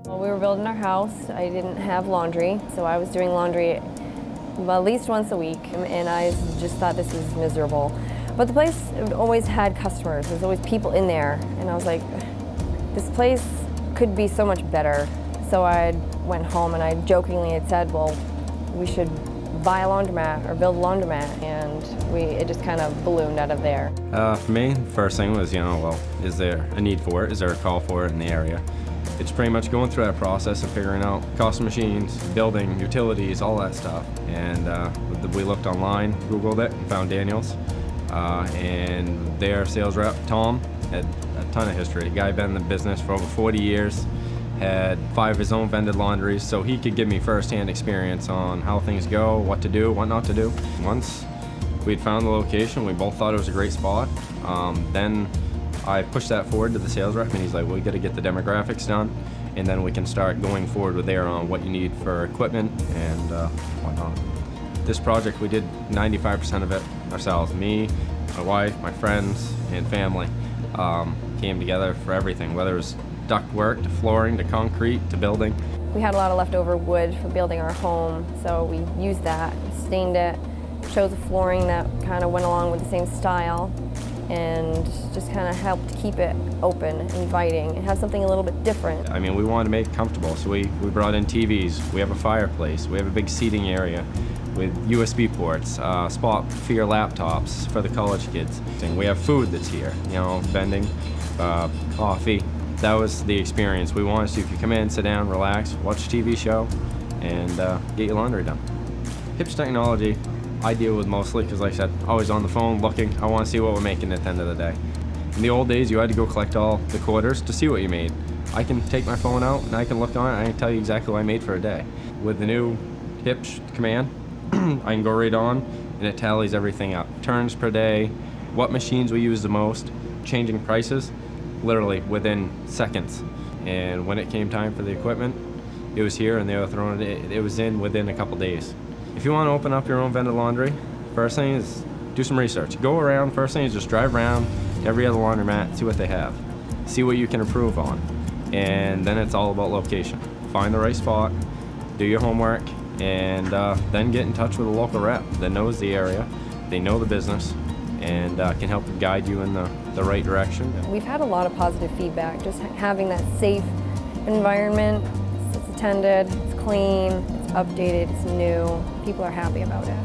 Well, we were building our house. I didn't have laundry, so I was doing laundry at least once a week, and I just thought this was miserable. But the place always had customers. There's always people in there, and I was like, this place could be so much better. So I went home and I jokingly had said, well, we should buy a laundromat or build a laundromat, and it just kind of ballooned out of there. For me, the first thing was, well, is there a need for it? Is there a call for it in the area? It's pretty much going through that process of figuring out cost of machines, building, utilities, all that stuff. And we looked online, Googled it, and found Daniels. And their sales rep, Tom, had a ton of history. The guy had been in the business for over 40 years, had 5 of his own vended laundries, so he could give me first-hand experience on how things go, what to do, what not to do. Once we'd found the location, we both thought it was a great spot. Then I pushed that forward to the sales rep, and he's like, well, we got to get the demographics done, and then we can start going forward with there on what you need for equipment and whatnot. This project, we did 95% of it ourselves. Me, my wife, my friends, and family came together for everything, whether it was duct work to flooring to concrete to building. We had a lot of leftover wood for building our home, so we used that, stained it, chose a flooring that kind of went along with the same style, and just kind of helped keep it open, inviting, and have something a little bit different. I mean, we wanted to make it comfortable, so we brought in TVs, we have a fireplace, we have a big seating area with USB ports, spot for your laptops for the college kids. And we have food that's here, vending, coffee. That was the experience. We wanted to, if you come in, sit down, relax, watch a TV show, and get your laundry done. Huebsch technology, I deal with mostly, because like I said, always on the phone looking. I want to see what we're making at the end of the day. In the old days, you had to go collect all the quarters to see what you made. I can take my phone out and I can look on it and I can tell you exactly what I made for a day. With the new Huebsch Command, I can go right on and it tallies everything up. Turns per day, what machines we use the most, changing prices, literally within seconds. And when it came time for the equipment, it was here and they were throwing it. It was in within a couple days. If you want to open up your own vended laundry, first thing is do some research. Go around, first thing is just drive around to every other laundromat, see what they have. See what you can improve on. And then it's all about location. Find the right spot, do your homework, and then get in touch with a local rep that knows the area, they know the business, and can help guide you in the right direction. We've had a lot of positive feedback, just having that safe environment. It's attended, it's clean, it's updated, it's new. People are happy about it.